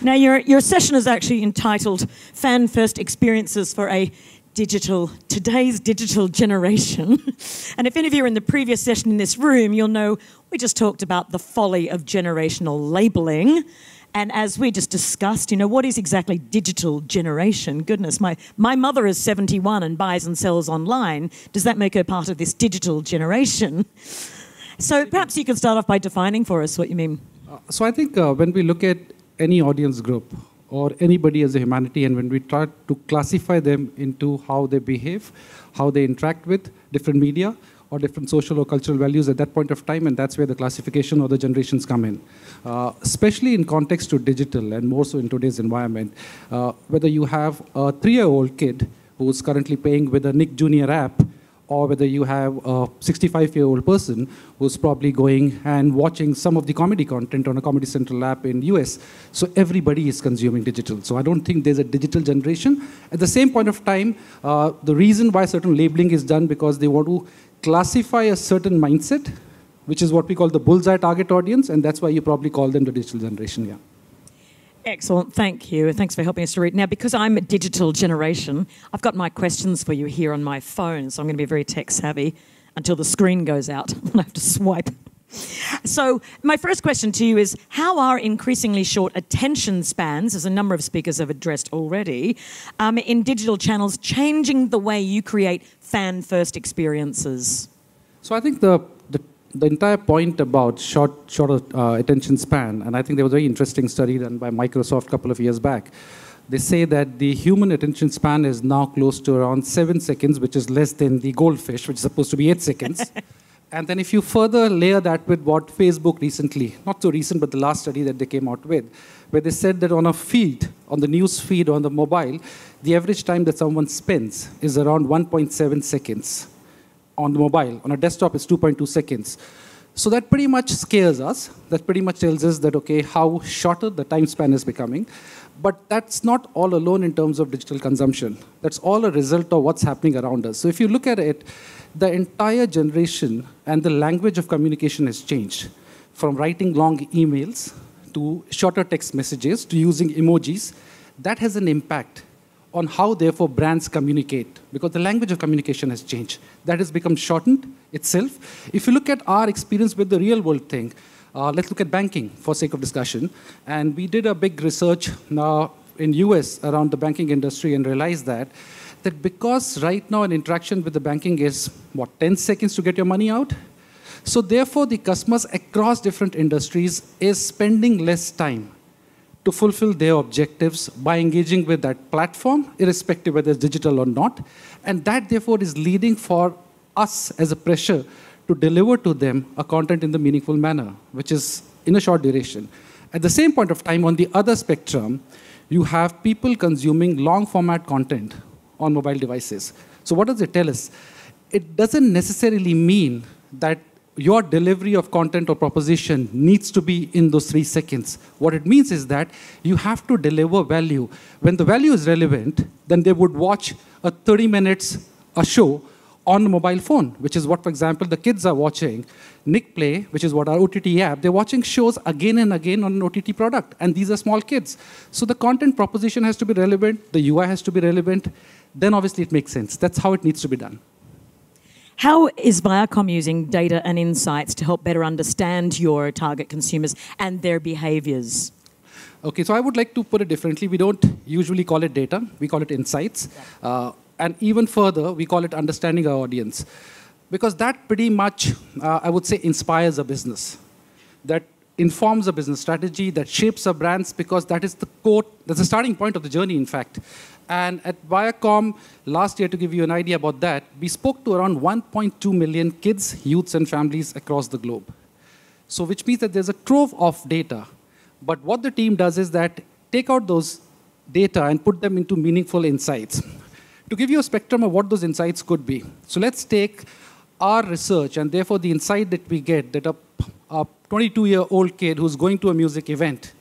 Now, your session is actually entitled Fan First Experiences for Today's Digital Generation. And if any of you are in the previous session in this room, you'll know we just talked about the folly of generational labeling. And as we just discussed, what is exactly digital generation? Goodness, my mother is 71 and buys and sells online. Does that make her part of this digital generation? So perhaps you could start off by defining for us what you mean. So I think when we look at any audience group or anybody as a humanity, and when we try to classify them into how they behave, how they interact with different media or different social or cultural values at that point of time, and that's where the classification or the generations come in. Especially in context to digital, and more so in today's environment, whether you have a 3-year-old kid who's currently playing with a Nick Jr. app, or whether you have a 65-year-old person who's probably going and watching some of the comedy content on a Comedy Central app in US. So everybody is consuming digital. So I don't think there's a digital generation. At the same point of time, the reason why certain labeling is done because they want to classify a certain mindset, which is what we call the bullseye target audience, and that's why you probably call them the digital generation, yeah. Excellent, thank you. Thanks for helping us to read. Now, because I'm a digital generation, I've got my questions for you here on my phone, so I'm going to be very tech savvy until the screen goes out and I have to swipe. So my first question to you is, how are increasingly short attention spans, as a number of speakers have addressed already, in digital channels changing the way you create fan-first experiences? So I think the entire point about shorter attention span, and I think there was a very interesting study done by Microsoft a couple of years back. They say that the human attention span is now close to around 7 seconds, which is less than the goldfish, which is supposed to be 8 seconds. And then if you further layer that with what Facebook recently, not so recent, but the last study that they came out with, where they said that on a feed, on the news feed, on the mobile, the average time that someone spends is around 1.7 seconds. On the mobile. On a desktop, it's 2.2 seconds. So that pretty much scares us. That pretty much tells us that, okay, how shorter the time span is becoming. But that's not all alone in terms of digital consumption. That's all a result of what's happening around us. So if you look at it, the entire generation and the language of communication has changed. From writing long emails to shorter text messages to using emojis. That has an impact on how, therefore, brands communicate, because the language of communication has changed. That has become shortened itself. If you look at our experience with the real-world thing, let's look at banking for sake of discussion. And we did a big research now in US around the banking industry and realized that because right now an interaction with the banking is, 10 seconds to get your money out? So therefore, the customers across different industries is spending less time to fulfill their objectives by engaging with that platform, irrespective whether it's digital or not. And that, therefore, is leading for us as a pressure to deliver to them a content in the meaningful manner, which is in a short duration. At the same point of time, on the other spectrum, you have people consuming long-format content on mobile devices. So what does it tell us? It doesn't necessarily mean that your delivery of content or proposition needs to be in those 3 seconds. What it means is that you have to deliver value. When the value is relevant, then they would watch a 30 minutes a show on the mobile phone, which is what, for example, the kids are watching. Nick Play, which is what our OTT app, they're watching shows again and again on an OTT product. And these are small kids. So the content proposition has to be relevant. The UI has to be relevant. Then obviously it makes sense. That's how it needs to be done. How is Viacom using data and insights to help better understand your target consumers and their behaviors? Okay, so I would like to put it differently. We don't usually call it data. We call it insights. Yeah. And even further, we call it understanding our audience. Because that pretty much, I would say, inspires a business. That informs a business strategy, that shapes our brands, because that is the core, that's the starting point of the journey, in fact. And at Viacom, last year, to give you an idea about that, we spoke to around 1.2 million kids, youths, and families across the globe. So which means that there's a trove of data. But what the team does is that take out those data and put them into meaningful insights. To give you a spectrum of what those insights could be. So let's take our research, and therefore the insight that we get, that a 22-year-old kid who's going to a music event,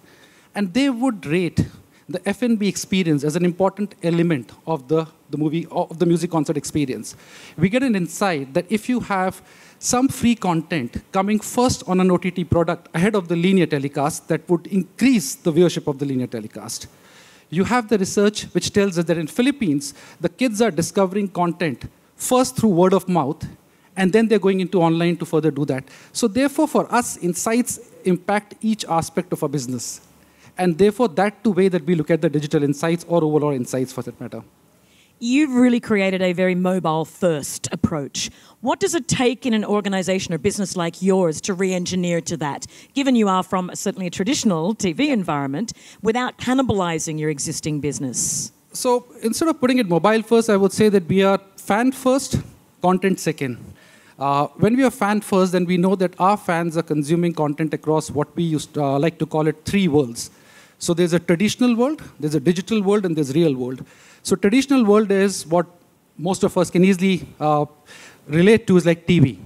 and they would rate the F&B experience as an important element of the movie, of the music concert experience. We get an insight that if you have some free content coming first on an OTT product ahead of the linear telecast, that would increase the viewership of the linear telecast. You have the research which tells us that in Philippines, the kids are discovering content first through word of mouth, and then they're going into online to further do that. So therefore, for us, insights impact each aspect of our business. And therefore, that the way that we look at the digital insights or overall insights for that matter. You've really created a very mobile-first approach. What does it take in an organization or business like yours to re-engineer to that, given you are from certainly a traditional TV environment, without cannibalizing your existing business? So instead of putting it mobile first, I would say that we are fan first, content second. When we are fan first, then we know that our fans are consuming content across what we used to, like to call it 3 worlds. So there's a traditional world, there's a digital world, and there's real world. So traditional world is what most of us can easily relate to, is like TV.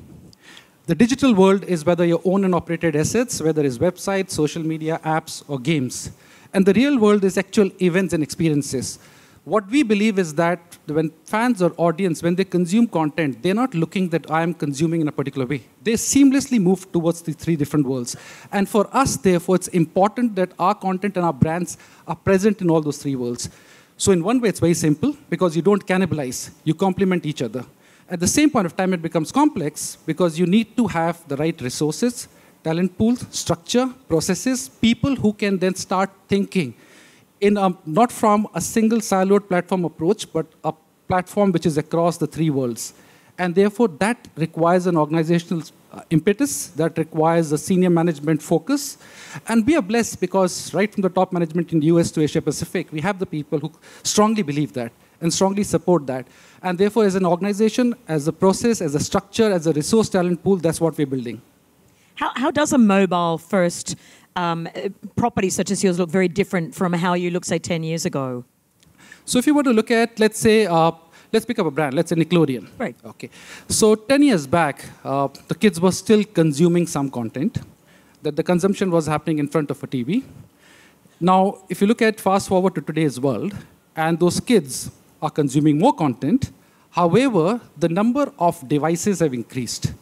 The digital world is whether you own and operated assets, whether it's websites, social media, apps, or games. And the real world is actual events and experiences. What we believe is that when fans or audience, when they consume content, they're not looking that I am consuming in a particular way. They seamlessly move towards the 3 different worlds. And for us, therefore, it's important that our content and our brands are present in all those 3 worlds. So in one way, it's very simple, because you don't cannibalize. You complement each other. At the same point of time, it becomes complex, because you need to have the right resources, talent pools, structure, processes, people who can then start thinking in not from a single siloed platform approach, but a platform which is across the 3 worlds. And therefore, that requires an organizational impetus, that requires a senior management focus. And we are blessed because right from the top management in the US to Asia Pacific, we have the people who strongly believe that and strongly support that. And therefore, as an organization, as a process, as a structure, as a resource talent pool, that's what we're building. How does a mobile-first property such as yours look very different from how you looked, say, 10 years ago? So if you were to look at, let's say, let's pick up a brand, let's say Nickelodeon. Right. Okay. So 10 years back, the kids were still consuming some content, that the consumption was happening in front of a TV. Now, if you look at fast forward to today's world, and those kids are consuming more content, however, the number of devices have increased.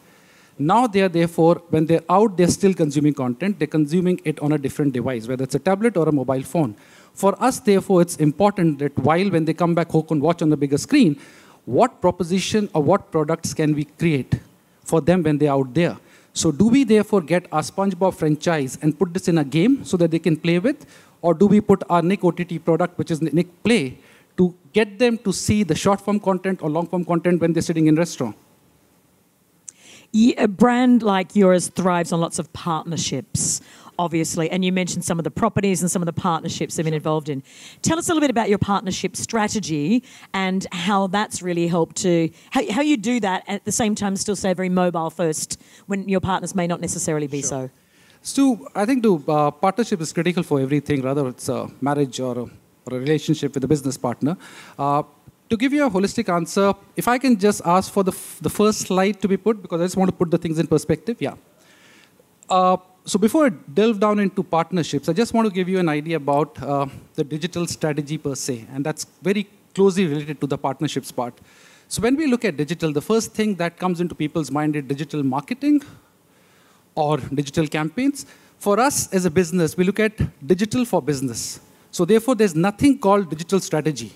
Now they are therefore, when they're out, they're still consuming content. They're consuming it on a different device, whether it's a tablet or a mobile phone. For us, therefore, it's important that while when they come back home and watch on the bigger screen, what proposition or what products can we create for them when they're out there? So do we therefore get our SpongeBob franchise and put this in a game so that they can play with? Or do we put our Nick OTT product, which is Nick Play, to get them to see the short-form content or long-form content when they're sitting in restaurant? A brand like yours thrives on lots of partnerships, obviously, and you mentioned some of the properties and some of the partnerships they've been involved in. Tell us a little bit about your partnership strategy and how that's really helped to, how you do that at the same time still stay very mobile first when your partners may not necessarily be so. Stu, I think partnership is critical for everything, whether it's a marriage or a relationship with a business partner. To give you a holistic answer, if I can just ask for the first slide to be put, because I just want to put the things in perspective. Yeah. So before I delve down into partnerships, I just want to give you an idea about the digital strategy per se, and that's very closely related to the partnerships part. So when we look at digital, the first thing that comes into people's mind is digital marketing or digital campaigns. For us as a business, we look at digital for business. So therefore, there's nothing called digital strategy.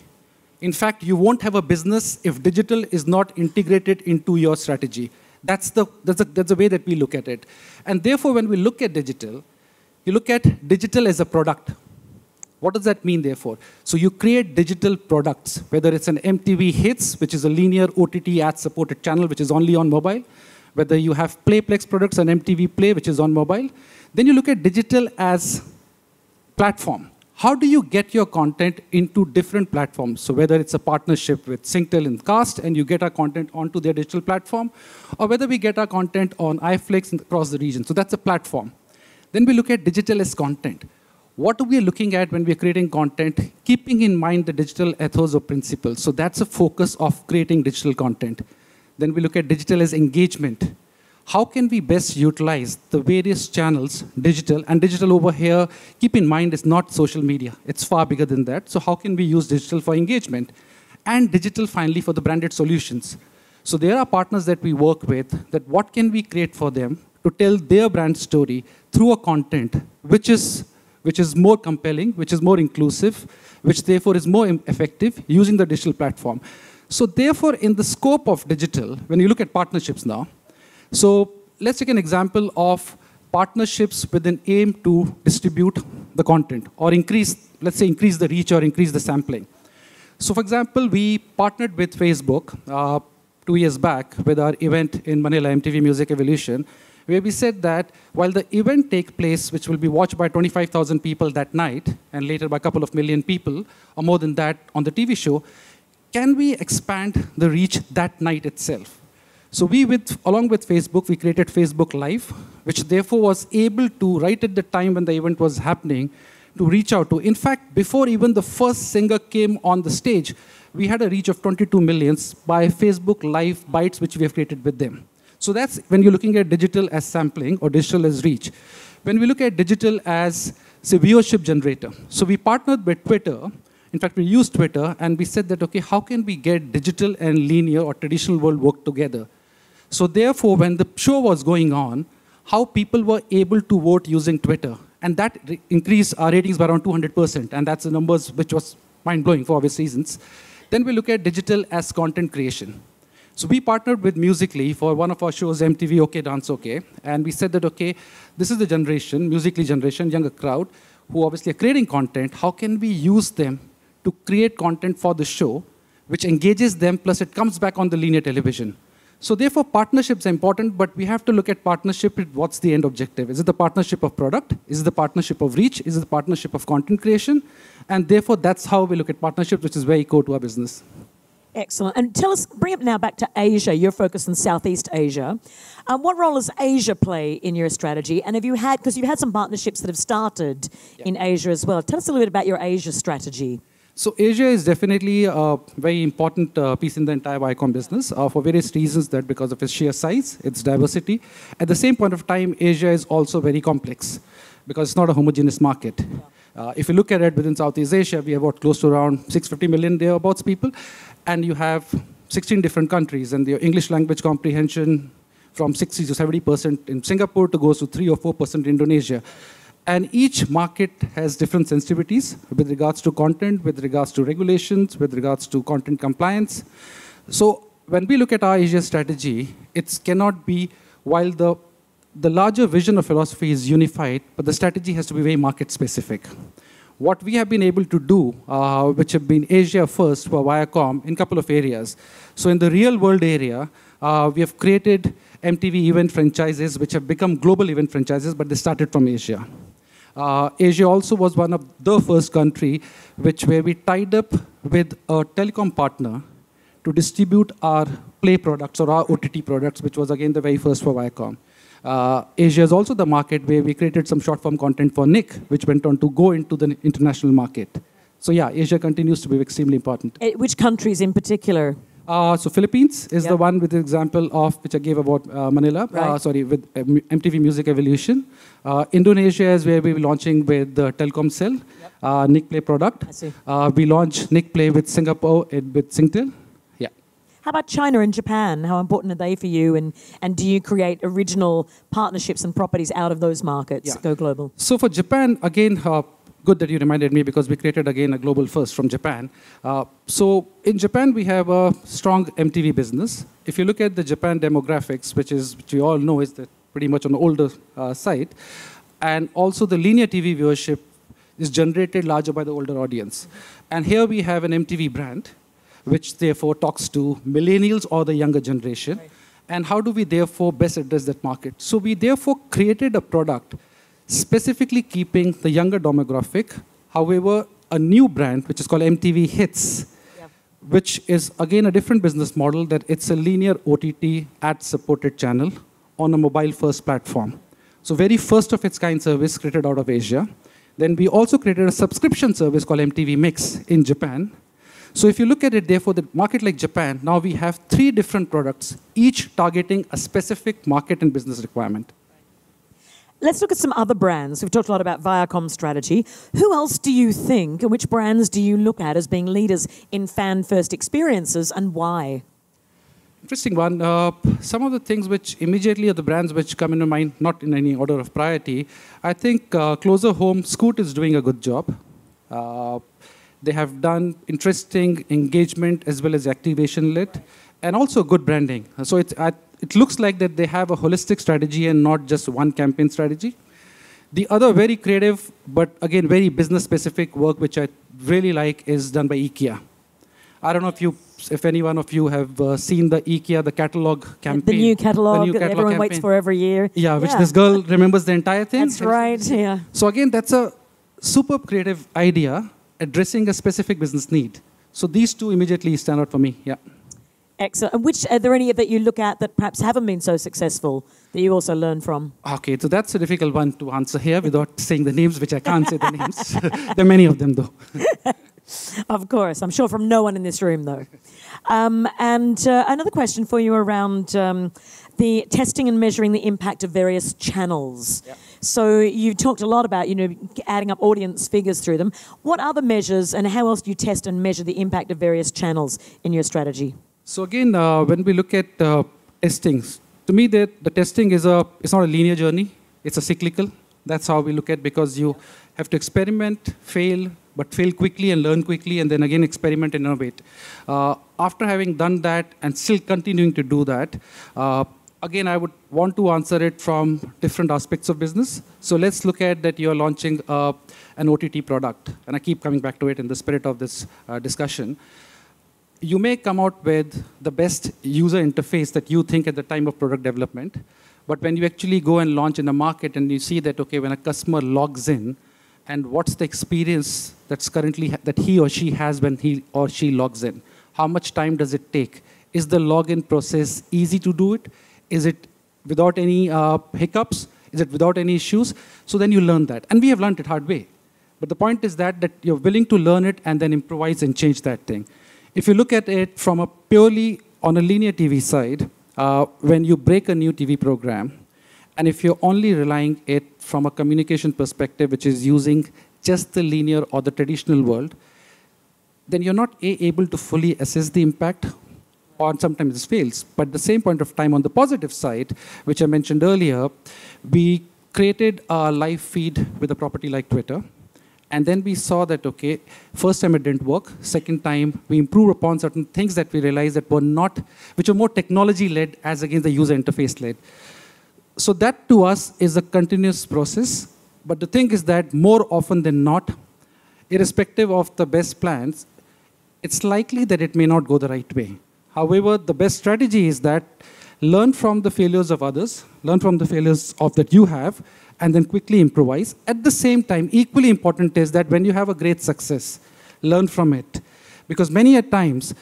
In fact, you won't have a business if digital is not integrated into your strategy. That's the way that we look at it. And therefore, when we look at digital, you look at digital as a product. What does that mean, therefore? So you create digital products, whether it's an MTV Hits, which is a linear OTT ad-supported channel, which is only on mobile, whether you have Playplex products and MTV Play, which is on mobile. Then you look at digital as platform. How do you get your content into different platforms? So whether it's a partnership with Singtel and Cast, and you get our content onto their digital platform, or whether we get our content on iFlix and across the region. So that's a platform. Then we look at digital as content. What are we looking at when we're creating content, keeping in mind the digital ethos or principles? So that's a focus of creating digital content. Then we look at digital as engagement. how can we best utilize the various channels, digital, and digital over here, keep in mind, is not social media. It's far bigger than that. So how can we use digital for engagement? And digital, finally, for the branded solutions. So there are partners that we work with, that what can we create for them to tell their brand story through a content which is more compelling, which is more inclusive, which therefore is more effective using the digital platform. So therefore, in the scope of digital, when you look at partnerships now, so let's take an example of partnerships with an aim to distribute the content or increase, let's say, increase the reach or increase the sampling. So for example, we partnered with Facebook 2 years back with our event in Manila, MTV Music Evolution, where we said that while the event takes place, which will be watched by 25,000 people that night, and later by a couple of million people, or more than that on the TV show, can we expand the reach that night itself? So we, along with Facebook, we created Facebook Live, which therefore was able to, right at the time when the event was happening, to reach out to. In fact, before even the first singer came on the stage, we had a reach of 22 millions by Facebook Live bites, which we have created with them. So that's when you're looking at digital as sampling or digital as reach. When we look at digital as, say, viewership generator. So we partnered with Twitter. In fact, we used Twitter, and we said that, okay, how can we get digital and linear or traditional world work together? So therefore, when the show was going on, how people were able to vote using Twitter. And that increased our ratings by around 200%. And that's the numbers which was mind-blowing for obvious reasons. Then we look at digital as content creation. So we partnered with Musical.ly for one of our shows, MTV OK Dance OK. And we said that, okay, this is the generation, Musical.ly generation, younger crowd, who obviously are creating content. How can we use them to create content for the show, which engages them, plus it comes back on the linear television? So therefore, partnerships are important, but we have to look at partnership with what's the end objective. Is it the partnership of product? Is it the partnership of reach? Is it the partnership of content creation? And therefore, that's how we look at partnerships, which is very core to our business. Excellent. And tell us, bring it now back to Asia. You're focused on Southeast Asia. What role does Asia play in your strategy? And have you had, because you've had some partnerships that have started in Asia as well. Tell us a little bit about your Asia strategy. So Asia is definitely a very important piece in the entire Viacom business for various reasons, that because of its sheer size, its diversity. At the same point of time, Asia is also very complex because it's not a homogeneous market. If you look at it within Southeast Asia, we have close to around 650 million thereabouts people, and you have 16 different countries, and the English language comprehension from 60 to 70% in Singapore to goes to 3 or 4% in Indonesia. And each market has different sensitivities with regards to content, with regards to regulations, with regards to content compliance. So when we look at our Asia strategy, it cannot be, while the larger vision of philosophy is unified, but the strategy has to be very market specific. What we have been able to do, which have been Asia first for Viacom in a couple of areas. So in the real world area, we have created MTV event franchises, which have become global event franchises, but they started from Asia. Asia also was one of the first country where we tied up with a telecom partner to distribute our Play products or our OTT products, which was again the very first for Viacom. Asia is also the market where we created some short-form content for Nick, which went on to go into the international market. So yeah, Asia continues to be extremely important. Which countries in particular? So Philippines is the one with the example of, which I gave about Manila, with MTV Music Evolution. Indonesia is where we were launching with the Telkomsel, Nick Play product. I see. We launched Nick Play with Singapore, with Singtel. Yeah. How about China and Japan? How important are they for you? And do you create original partnerships and properties out of those markets, go global? So for Japan, again, good that you reminded me, because we created, again, a global first from Japan. So in Japan, we have a strong MTV business. If you look at the Japan demographics, which we all know is pretty much on the older side, and also the linear TV viewership is generated larger by the older audience. And here we have an MTV brand, which therefore talks to millennials or the younger generation. Right. And how do we therefore best address that market? So we therefore created a product specifically keeping the younger demographic. However, a new brand, which is called MTV Hits, which is, again, a different business model, that it's a linear OTT ad-supported channel on a mobile-first platform. So very first of its kind service created out of Asia. Then we also created a subscription service called MTV Mix in Japan. So if you look at it, therefore, the market like Japan, now we have 3 different products, each targeting a specific market and business requirement. Let's look at some other brands. We've talked a lot about Viacom strategy. Who else do you think, and which brands do you look at as being leaders in fan-first experiences, and why? Interesting one. Some of the things which immediately are the brands which come into mind, not in any order of priority. I think closer home, Scoot is doing a good job. They have done interesting engagement as well as activation led, and also good branding. So it looks like that they have a holistic strategy and not just one campaign strategy. The other very creative, but again very business-specific work which I really like is done by IKEA. I don't know if any one of you have seen the IKEA, the catalog campaign. The new catalog that everyone campaign. waits for every year. Yeah, which this girl remembers the entire thing. That's right, yeah. So again, that's a superb creative idea addressing a specific business need. So these 2 immediately stand out for me, yeah. Excellent. And are there any that you look at that perhaps haven't been so successful that you also learn from? Okay, so that's a difficult one to answer here without saying the names, which I can't say the names. There are many of them, though. Of course. I'm sure from no one in this room, though. Another question for you around the testing and measuring the impact of various channels. Yep. So you talked a lot about, adding up audience figures through them. What other measures and how else do you test and measure the impact of various channels in your strategy? So again, when we look at testing, to me the testing it's not a linear journey, it's a cyclical. That's how we look at, because you have to experiment, fail, but fail quickly and learn quickly, and then again experiment and innovate. After having done that and still continuing to do that, again, I would want to answer it from different aspects of business. So let's look at that you're launching an OTT product, and I keep coming back to it in the spirit of this discussion. You may come out with the best user interface that you think at the time of product development, but when you actually go and launch in the market and you see that, okay, when a customer logs in, and what's the experience that's currently that he or she has when he or she logs in? How much time does it take? Is the login process easy to do it? Is it without any hiccups? Is it without any issues? So then you learn that. And we have learned it hard way. But the point is that you're willing to learn it and then improvise and change that thing. If you look at it from a purely on a linear TV side, when you break a new TV program, and if you're only relying it from a communication perspective, which is using just the linear or the traditional world, then you're not able to fully assess the impact, or sometimes it fails. But at the same point of time, on the positive side, which I mentioned earlier, we created a live feed with a property like Twitter. And then we saw that, okay, first time it didn't work. Second time, we improved upon certain things that we realized that were not, which were more technology-led as against the user interface-led. So that to us is a continuous process. But the thing is that more often than not, irrespective of the best plans, it's likely that it may not go the right way. However, the best strategy is that learn from the failures of others, learn from the failures that you have, and then quickly improvise. At the same time, equally important is that when you have a great success, learn from it. Because many a times,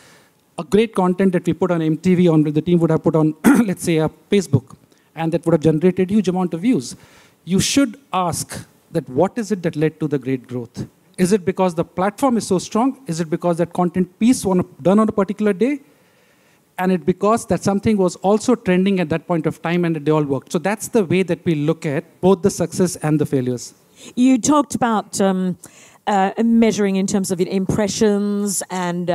a great content that we put on MTV, on the team would have put on, let's say, Facebook, and that would have generated huge amount of views. You should ask that what is it that led to the great growth? Is it because the platform is so strong? Is it because that content piece was done on a particular day? And it because that something was also trending at that point of time and they all worked. So that's the way that we look at both the success and the failures. You talked about measuring in terms of impressions and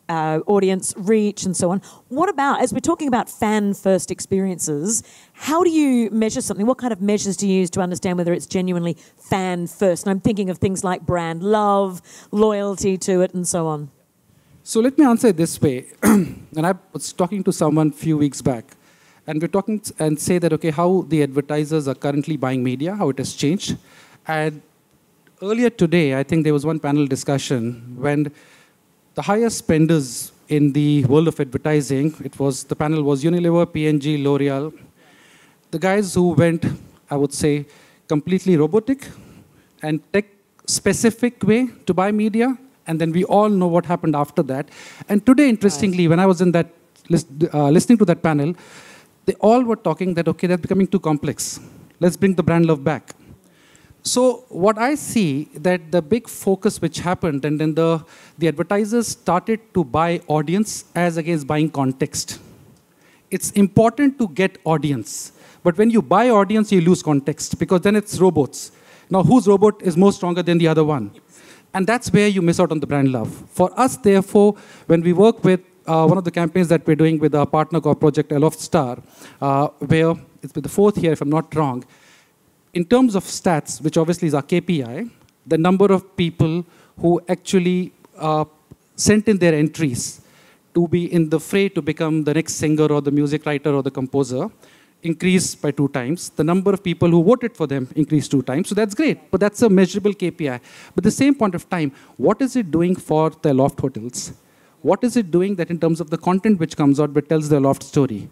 audience reach and so on. What about, as we're talking about fan-first experiences, how do you measure something? What kind of measures do you use to understand whether it's genuinely fan-first? And I'm thinking of things like brand love, loyalty to it, and so on. So let me answer it this way. And I was talking to someone a few weeks back, and we're talking and say that, okay, how the advertisers are currently buying media, how it has changed. And earlier today, I think there was one panel discussion when the highest spenders in the world of advertising, the panel was Unilever, P&G, L'Oreal. The guys who went, I would say, completely robotic and tech-specific way to buy media. And then we all know what happened after that. And today, interestingly, when I was in that listening to that panel, they all were talking that, okay, that's becoming too complex. Let's bring the brand love back. So what I see that the big focus which happened, and then the advertisers started to buy audience as against buying context. It's important to get audience, but when you buy audience, you lose context because then it's robots. Now, whose robot is more stronger than the other one? And that's where you miss out on the brand love. For us, therefore, when we work with one of the campaigns that we're doing with our partner called Project Aloft Star, where it's the fourth year, if I'm not wrong, in terms of stats, which obviously is our KPI, the number of people who actually sent in their entries to be in the fray to become the next singer or the music writer or the composer increased by 2 times. The number of people who voted for them increased 2 times. So that's great, but that's a measurable KPI. But at the same point of time, what is it doing for the Loft hotels? What is it doing that in terms of the content which comes out but tells the Loft story?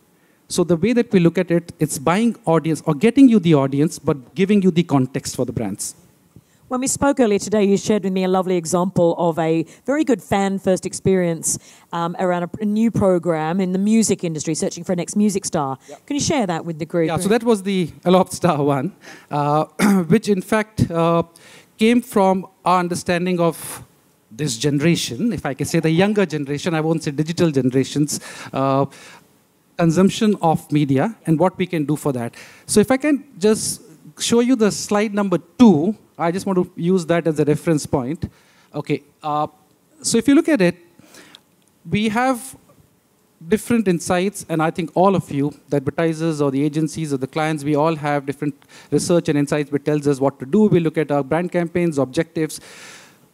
So the way that we look at it, it's buying audience or getting you the audience, but giving you the context for the brands. When we spoke earlier today, you shared with me a lovely example of a very good fan-first experience around a new program in the music industry, searching for a next music star. Yep. Can you share that with the group? Yeah, so that was the Aloft Star one, which in fact came from our understanding of this generation, if I can say the younger generation, I won't say digital generations, consumption of media and what we can do for that. So if I can just show you the slide number 2, I just want to use that as a reference point. Okay, so if you look at it, we have different insights, and I think all of you, the advertisers or the agencies or the clients, we all have different research and insights which tells us what to do. We look at our brand campaigns, objectives.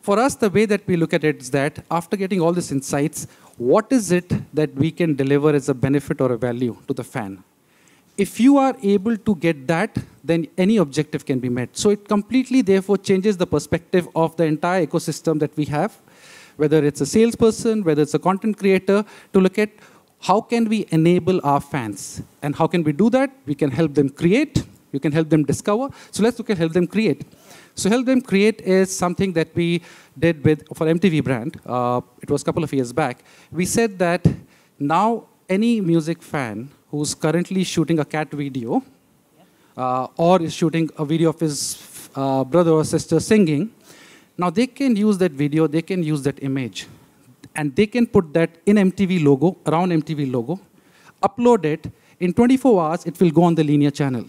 For us, the way that we look at it is that after getting all these insights, what is it that we can deliver as a benefit or a value to the fan? If you are able to get that, then any objective can be met. So it completely, therefore, changes the perspective of the entire ecosystem that we have, whether it's a salesperson, whether it's a content creator, to look at how can we enable our fans? And how can we do that? We can help them create. You can help them discover. So let's look at help them create. So help them create is something that we did for MTV brand. It was a couple of years back. We said that now any music fan who's currently shooting a cat video or is shooting a video of his brother or sister singing, now they can use that video, they can use that image, and they can put that in MTV logo, around MTV logo, upload it. In 24 hours, it will go on the linear channel.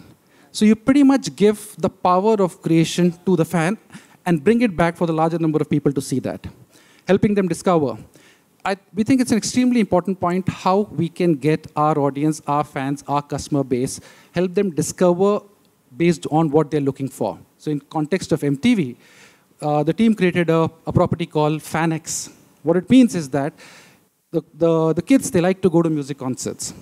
So you pretty much give the power of creation to the fan and bring it back for the larger number of people to see that, helping them discover. We think it's an extremely important point how we can get our audience, our fans, our customer base, help them discover based on what they're looking for. So in context of MTV, the team created a property called FanX. What it means is that the kids, they like to go to music concerts.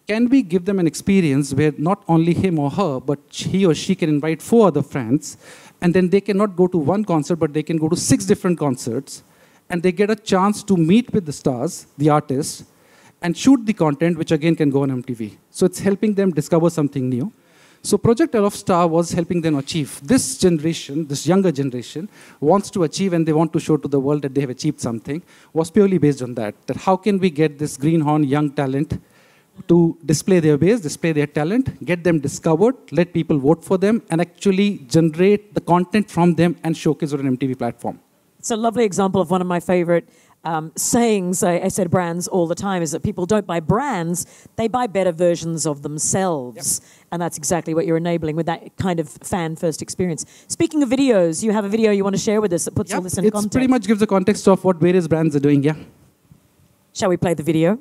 Can we give them an experience where not only him or her, but he or she can invite 4 other friends, and then they cannot go to one concert, but they can go to 6 different concerts, and they get a chance to meet with the stars, the artists, and shoot the content, which again can go on MTV. So it's helping them discover something new. So Project Aloft Star was helping them achieve. This generation, this younger generation, wants to achieve and they want to show to the world that they have achieved something, was purely based on that. That how can we get this greenhorn young talent to display their base, display their talent, get them discovered, let people vote for them, and actually generate the content from them and showcase it on an MTV platform. It's a lovely example of one of my favorite sayings. I said brands all the time, is that people don't buy brands, they buy better versions of themselves. Yep. And that's exactly what you're enabling with that kind of fan-first experience. Speaking of videos, you have a video you want to share with us that puts all this in context. It pretty much gives the context of what various brands are doing, yeah. Shall we play the video?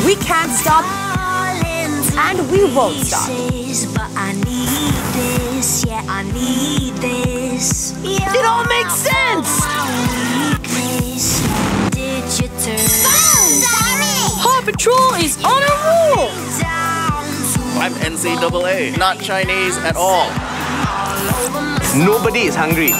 We can't stop, and we won't stop. But I need this, yeah, I need this. It all makes sense. Paw Patrol is on a roll. I'm NCAA, not Chinese at all. Nobody is hungry.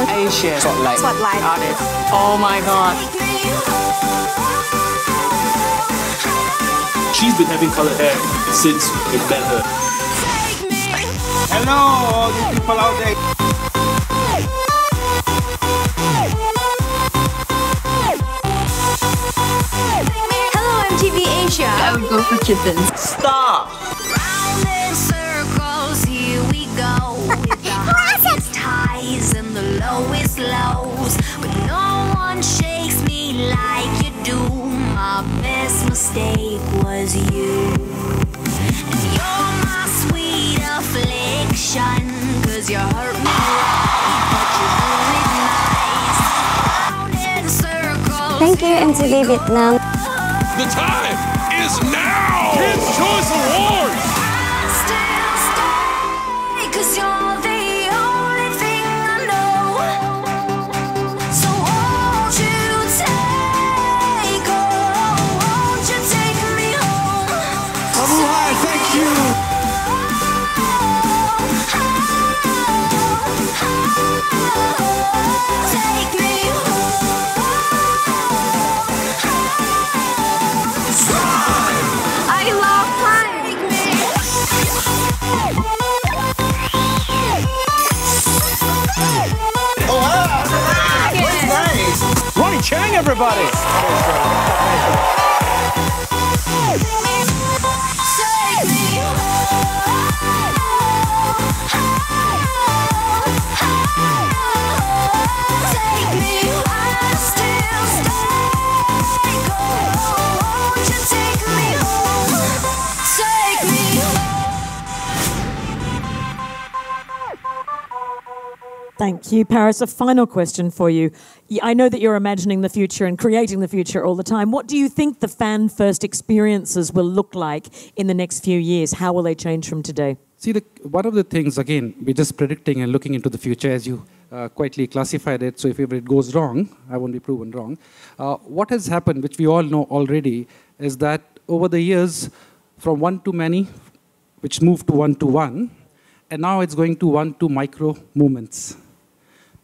Asia Spotlight. artist. Oh my God. She's been having colored hair since we met her. Hello, all you people out there. Hello, MTV Asia. I would go for kittens. Stop! Round in circles, here we go. With the highest highs and the lowest lows. But no one shakes me like you do. My best mistake was you. And you're my sweet affliction. 'Cause you hurt me right, but you do it nice. Round in circles. Thank you, MTV Vietnam. The time is now! Kids' Choice Awards! Still stay, 'cause you're the only thing I know. So won't you take, oh, won't you take me home? Hi, thank you. Take me I love flying. Oh, wow. That's nice. Ronnie Chang, everybody. Thank you, Paris. A final question for you. I know that you're imagining the future and creating the future all the time. What do you think the fan-first experiences will look like in the next few years? How will they change from today? See, one of the things, again, we're just predicting and looking into the future as you quietly classified it. So if ever it goes wrong, I won't be proven wrong. What has happened, which we all know already, is that over the years, from one-to-many, which moved to one-to-one, and now it's going to one-to-micro movements.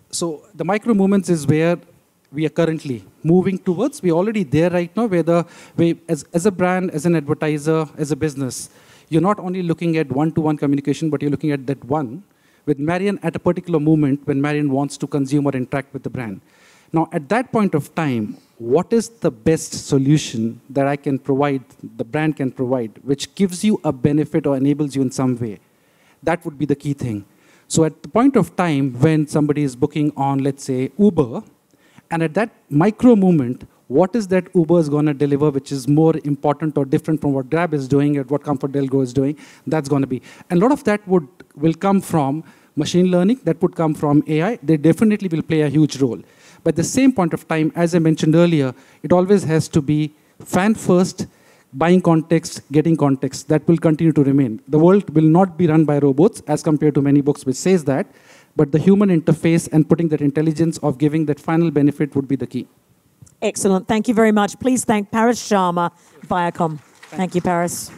So the micro movements is where we are currently moving towards. We're already there right now, where as a brand, as an advertiser, as a business, you're not only looking at one-to-one communication, but you're looking at that one with Marion at a particular moment when Marion wants to consume or interact with the brand. Now, at that point of time, what is the best solution that I can provide, the brand can provide, which gives you a benefit or enables you in some way? That would be the key thing. So at the point of time when somebody is booking on, let's say, Uber, and at that micro moment, what is that Uber is going to deliver which is more important or different from what Grab is doing and what ComfortDelGro is doing? That's going to be. And a lot of that will come from machine learning, that would come from AI. They definitely will play a huge role. But at the same point of time, as I mentioned earlier, it always has to be fan first, buying context, getting context. That will continue to remain. The world will not be run by robots as compared to many books which says that, but the human interface and putting that intelligence of giving that final benefit would be the key. Excellent. Thank you very much. Please thank Paris Sharma, Viacom. Thank you, Paris.